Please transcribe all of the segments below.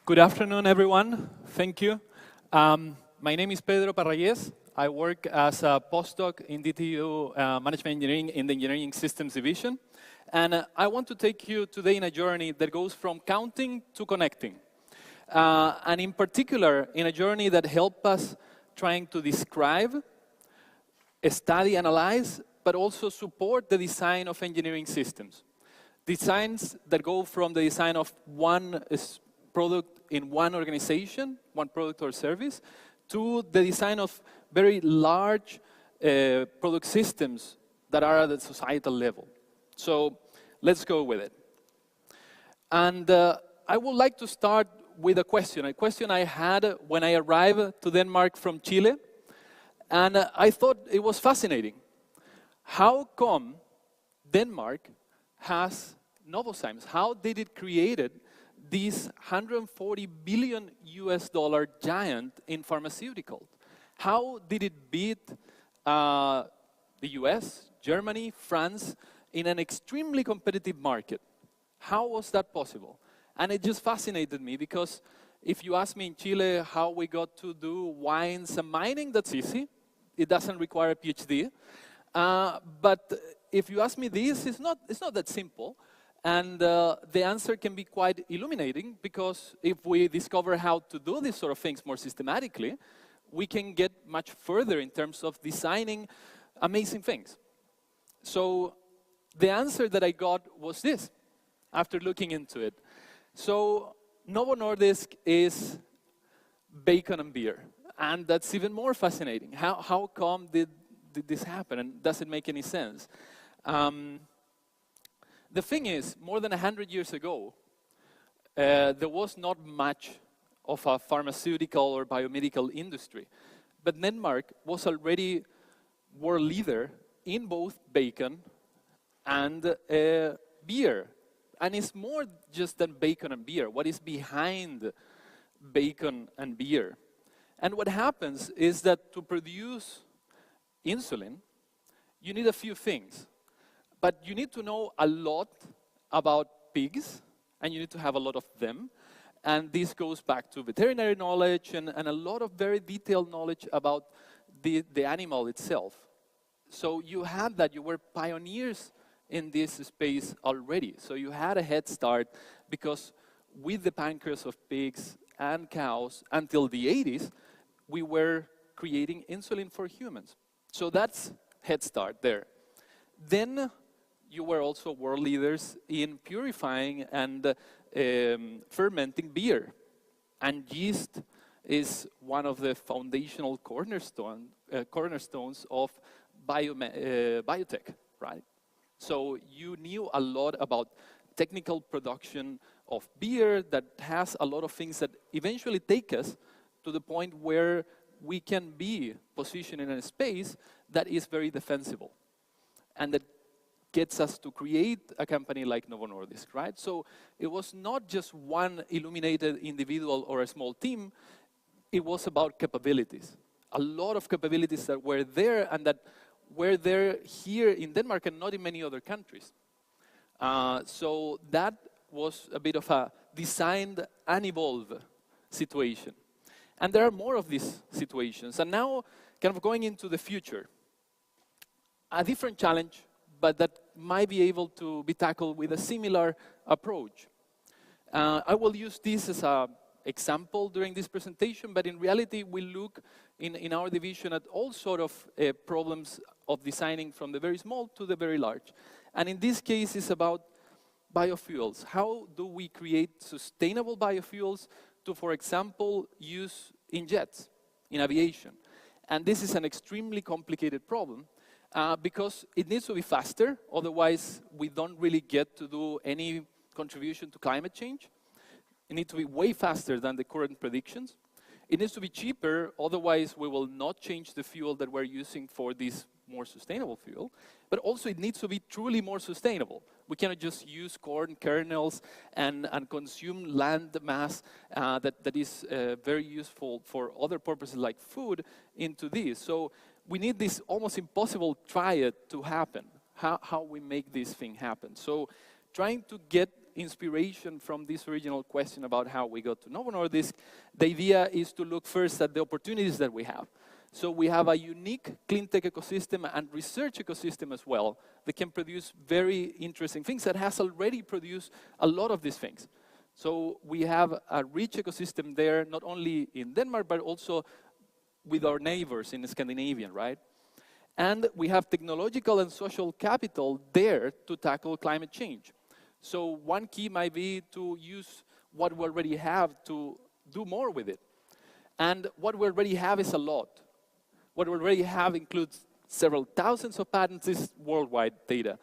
Good afternoon, everyone. Thank you. My name is Pedro Parraguez. I work as a postdoc in DTU Management Engineering in the Engineering Systems Division. And I want to take you today in a journey that goes from counting to connecting. And in particular, in a journey that helps us trying to describe, study, analyze, but also support the design of engineering systems. Designs that go from the design of one product in one organization, one product or service, to the design of very large product systems that are at the societal level. So let's go with it. And I would like to start with a question I had when I arrived to Denmark from Chile. And I thought it was fascinating. How come Denmark has Novozymes? How did it create this $140 billion US giant in pharmaceuticals? How did it beat the US, Germany, France in an extremely competitive market? How was that possible? And it just fascinated me because if you ask me in Chile how we got to do wines and mining, that's easy. It doesn't require a PhD. But if you ask me this, it's not that simple. And the answer can be quite illuminating because if we discover how to do these sort of things more systematically, we can get much further in terms of designing amazing things. So the answer that I got was this, after looking into it. So Novo Nordisk is bacon and beer. And that's even more fascinating. How come did this happen? And does it make any sense? The thing is, more than 100 years ago, there was not much of a pharmaceutical or biomedical industry. But Denmark was already world leader in both bacon and beer. And it's more just than bacon and beer. What is behind bacon and beer? And what happens is that to produce insulin, you need a few things. But you need to know a lot about pigs, and you need to have a lot of them. And this goes back to veterinary knowledge and a lot of very detailed knowledge about the animal itself. So you had that. You were pioneers in this space already. So you had a head start because with the pancreas of pigs and cows until the 80s, we were creating insulin for humans. So that's head start there. Then you were also world leaders in purifying and fermenting beer. And yeast is one of the foundational cornerstones of biotech, right? So you knew a lot about technical production of beer that has a lot of things that eventually take us to the point where we can be positioned in a space that is very defensible and that gets us to create a company like Novo Nordisk, right? So it was not just one illuminated individual or a small team. It was about capabilities. A lot of capabilities that were there and that were there here in Denmark and not in many other countries. So that was a bit of a designed and evolved situation. And there are more of these situations. And now, kind of going into the future, a different challenge, but that might be able to be tackled with a similar approach. I will use this as an example during this presentation, but in reality, we look in our division at all sort of problems of designing from the very small to the very large. And in this case, it's about biofuels. How do we create sustainable biofuels to, for example, use in jets, in aviation? And this is an extremely complicated problem. Because it needs to be faster, otherwise we don't really get to do any contribution to climate change. It needs to be way faster than the current predictions. It needs to be cheaper, otherwise we will not change the fuel that we're using for this more sustainable fuel. But also it needs to be truly more sustainable. We cannot just use corn kernels and consume land mass that is very useful for other purposes like food into this. So we need this almost impossible triad to happen, how we make this thing happen. So trying to get inspiration from this original question about how we got to Novo Nordisk, the idea is to look first at the opportunities that we have. So we have a unique clean tech ecosystem and research ecosystem as well that can produce very interesting things, that has already produced a lot of these things. So we have a rich ecosystem there, not only in Denmark, but also with our neighbors in Scandinavia, right? And we have technological and social capital there to tackle climate change. So one key might be to use what we already have to do more with it. And what we already have is a lot. What we already have includes several thousands of patents, this is worldwide data,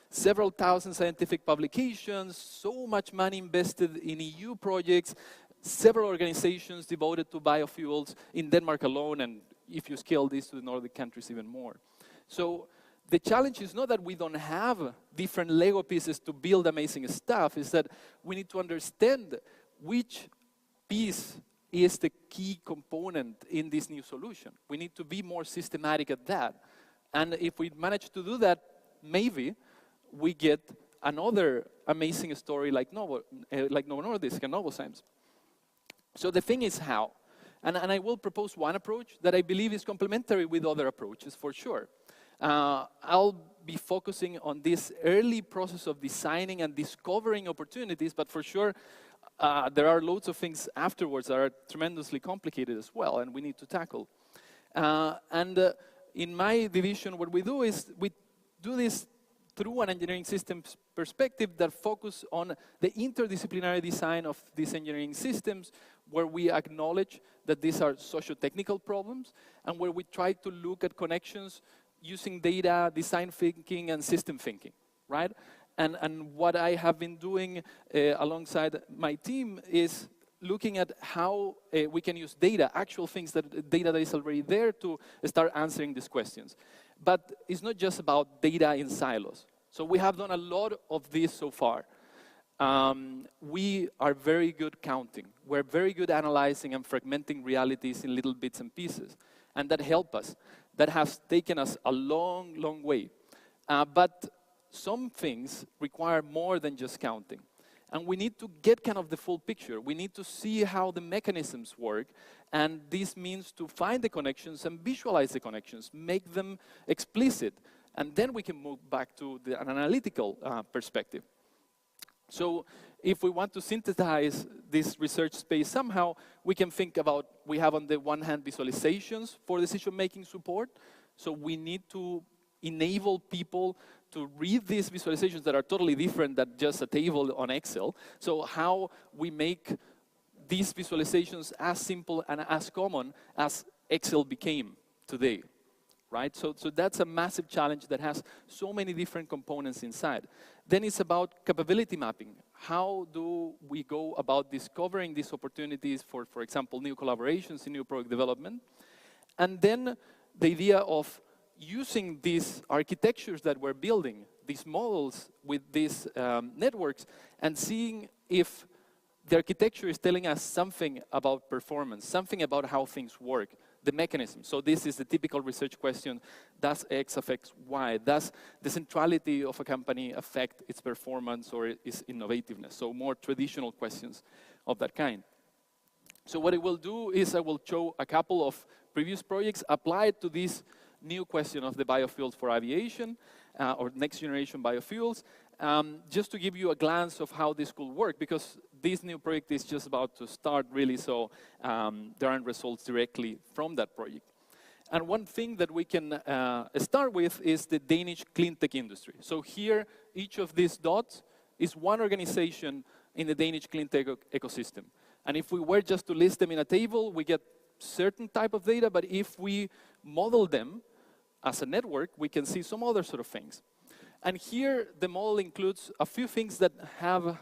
several thousand scientific publications, so much money invested in EU projects, several organizations devoted to biofuels in Denmark alone, and if you scale this to the Nordic countries, even more. So the challenge is not that we don't have different Lego pieces to build amazing stuff, it's that we need to understand which piece is the key component in this new solution. We need to be more systematic at that. And if we manage to do that, maybe we get another amazing story like Novo Nordisk and Novozymes. So the thing is how. And I will propose one approach that I believe is complementary with other approaches, for sure. I'll be focusing on this early process of designing and discovering opportunities, but for sure, there are loads of things afterwards that are tremendously complicated as well, and we need to tackle. In my division, what we do is we do this through an engineering systems perspective that focus on the interdisciplinary design of these engineering systems, where we acknowledge that these are socio-technical problems, and where we try to look at connections using data, design thinking, and system thinking, right? And what I have been doing alongside my team is looking at how we can use data, actual things, data that is already there, to start answering these questions. But it's not just about data in silos. So we have done a lot of this so far. We are very good counting. We're very good analyzing and fragmenting realities in little bits and pieces. And that helps us. That has taken us a long, long way. But some things require more than just counting. And we need to get kind of the full picture. We need to see how the mechanisms work. And this means to find the connections and visualize the connections, make them explicit. And then we can move back to an analytical perspective. So if we want to synthesize this research space somehow, we can think about, we have on the one hand visualizations for decision-making support. So we need to enable people to read these visualizations that are totally different than just a table on Excel. So how we make these visualizations as simple and as common as Excel became today, right? So that's a massive challenge that has so many different components inside. Then it's about capability mapping. How do we go about discovering these opportunities for example, new collaborations in new product development? And then the idea of using these architectures that we're building, these models with these networks, and seeing if the architecture is telling us something about performance, something about how things work, the mechanism. So this is the typical research question: does X affect Y? Does the centrality of a company affect its performance or its innovativeness? So more traditional questions of that kind. So what I will do is I will show a couple of previous projects applied to this new question of the biofuels for aviation, or next generation biofuels, just to give you a glance of how this could work, because this new project is just about to start really, so there aren't results directly from that project. And one thing that we can start with is the Danish clean tech industry. So here, each of these dots is one organization in the Danish clean tech ecosystem. And if we were just to list them in a table, we get certain type of data, but if we model them as a network, we can see some other sort of things. And here, the model includes a few things that have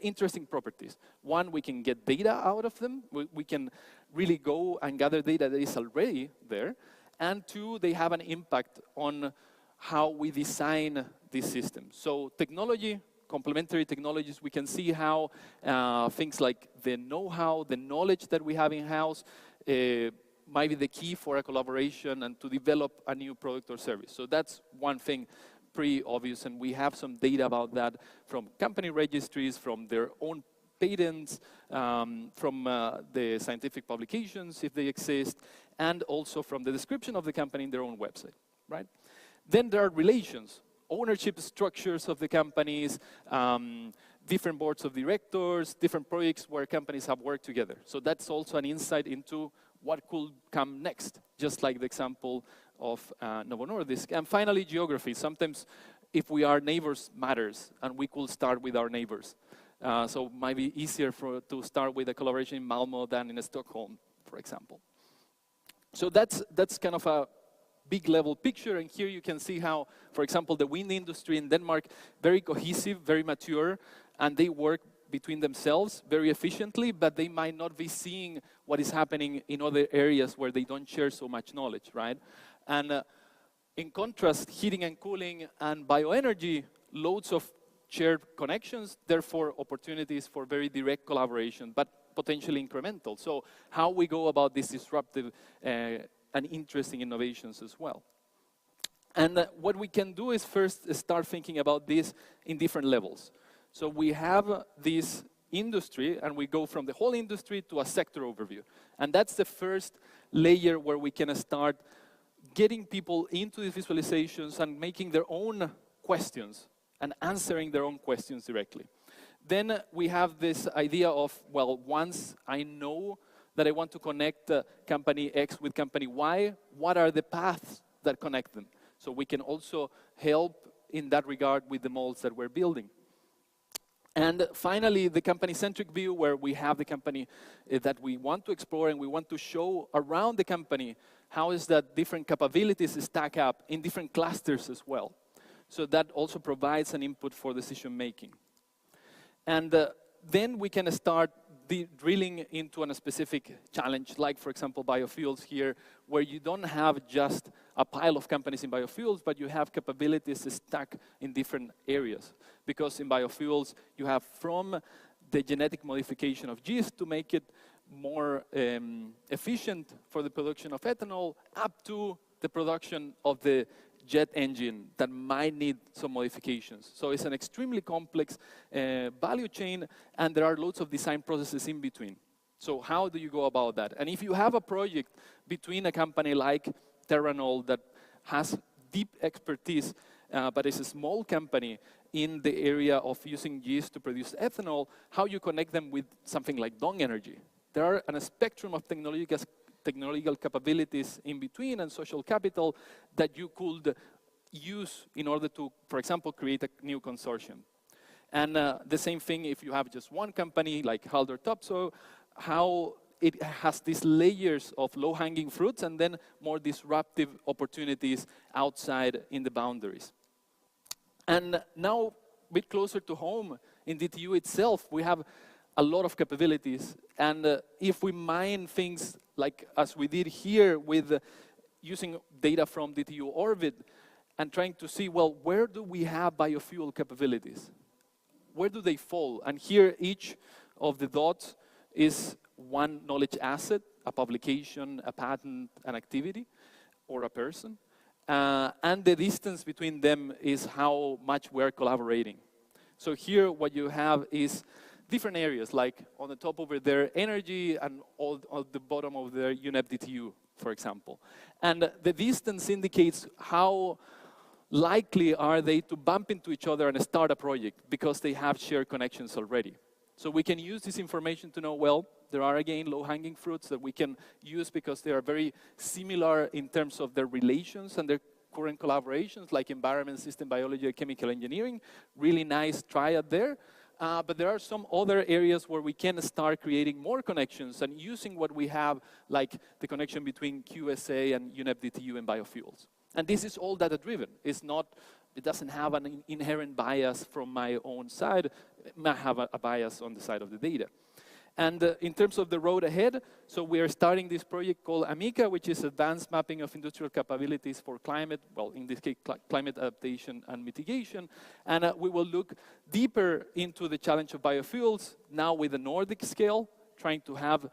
interesting properties. One, we can get data out of them. We can really go and gather data that is already there. And two, they have an impact on how we design these systems. So technology, complementary technologies, we can see how things like the know-how, the knowledge that we have in-house might be the key for a collaboration and to develop a new product or service. So that's one thing. pretty obvious, and we have some data about that from company registries, from their own patents, from the scientific publications, if they exist, and also from the description of the company in their own website, right? Then there are relations, ownership structures of the companies, different boards of directors, different projects where companies have worked together. So that's also an insight into what could come next, just like the example of Novo Nordisk. And finally, geography. Sometimes if we are neighbors matters, and we could start with our neighbors. So it might be easier to start with a collaboration in Malmö than in Stockholm, for example. So that's kind of a big level picture, and here you can see how, for example, the wind industry in Denmark, very cohesive, very mature, and they work between themselves very efficiently, but they might not be seeing what is happening in other areas where they don't share so much knowledge, right? And in contrast, heating and cooling and bioenergy, loads of shared connections, therefore opportunities for very direct collaboration, but potentially incremental. So how we go about this disruptive and interesting innovations as well. And what we can do is first start thinking about this in different levels. So we have this industry, and we go from the whole industry to a sector overview. And that's the first layer where we can start getting people into these visualizations and making their own questions and answering their own questions directly. Then we have this idea of, well, once I know that I want to connect company X with company Y, what are the paths that connect them? So we can also help in that regard with the molds that we're building. And finally, the company-centric view, where we have the company that we want to explore, and we want to show around the company how is that different capabilities stack up in different clusters as well. So that also provides an input for decision-making. And then we can start drilling into a specific challenge, like, for example, biofuels here, where you don't have just a pile of companies in biofuels, but you have capabilities stacked in different areas. Because in biofuels, you have from the genetic modification of yeast to make it more efficient for the production of ethanol, up to the production of the jet engine that might need some modifications. So it's an extremely complex value chain, and there are lots of design processes in between. So how do you go about that? And if you have a project between a company like Terranol that has deep expertise, but is a small company in the area of using yeast to produce ethanol, how you connect them with something like Dong Energy? There are a spectrum of technological capabilities in between and social capital that you could use in order to, for example, create a new consortium. And the same thing if you have just one company like Haldor Topsoe, how it has these layers of low-hanging fruits and then more disruptive opportunities outside in the boundaries. And now, a bit closer to home, in DTU itself, we have a lot of capabilities. And if we mine things like as we did here with using data from DTU Orbit and trying to see, well, where do we have biofuel capabilities? Where do they fall? And here, each of the dots is one knowledge asset, a publication, a patent, an activity, or a person. And the distance between them is how much we're collaborating. So here, what you have is different areas, like on the top over there, energy, and on the bottom of there, UNEP DTU, for example. And the distance indicates how likely are they to bump into each other and start a project, because they have shared connections already. So we can use this information to know, well, there are, again, low-hanging fruits that we can use because they are very similar in terms of their relations and their current collaborations, like environment, system biology, and chemical engineering. Really nice triad there. But there are some other areas where we can start creating more connections and using what we have, like the connection between QSA and UNEP DTU and biofuels. And this is all data-driven. It doesn't have an inherent bias from my own side. It might have a bias on the side of the data. And in terms of the road ahead, so we are starting this project called AMICA, which is Advanced Mapping of Industrial Capabilities for Climate, well, in this case, climate adaptation and mitigation. And we will look deeper into the challenge of biofuels, now with the Nordic scale, trying to have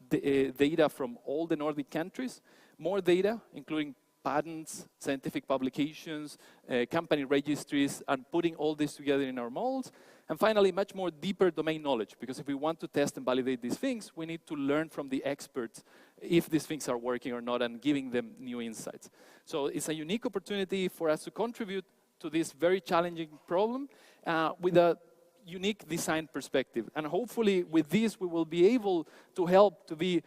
the, data from all the Nordic countries, more data, including patents, scientific publications, company registries, and putting all this together in our models. And finally, much more deeper domain knowledge, because if we want to test and validate these things, we need to learn from the experts if these things are working or not and giving them new insights. So it's a unique opportunity for us to contribute to this very challenging problem with a unique design perspective. And hopefully with this, we will be able to help to be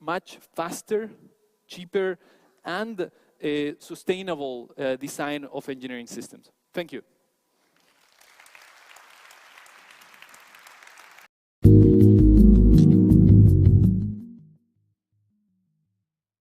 much faster, cheaper, and sustainable design of engineering systems. Thank you.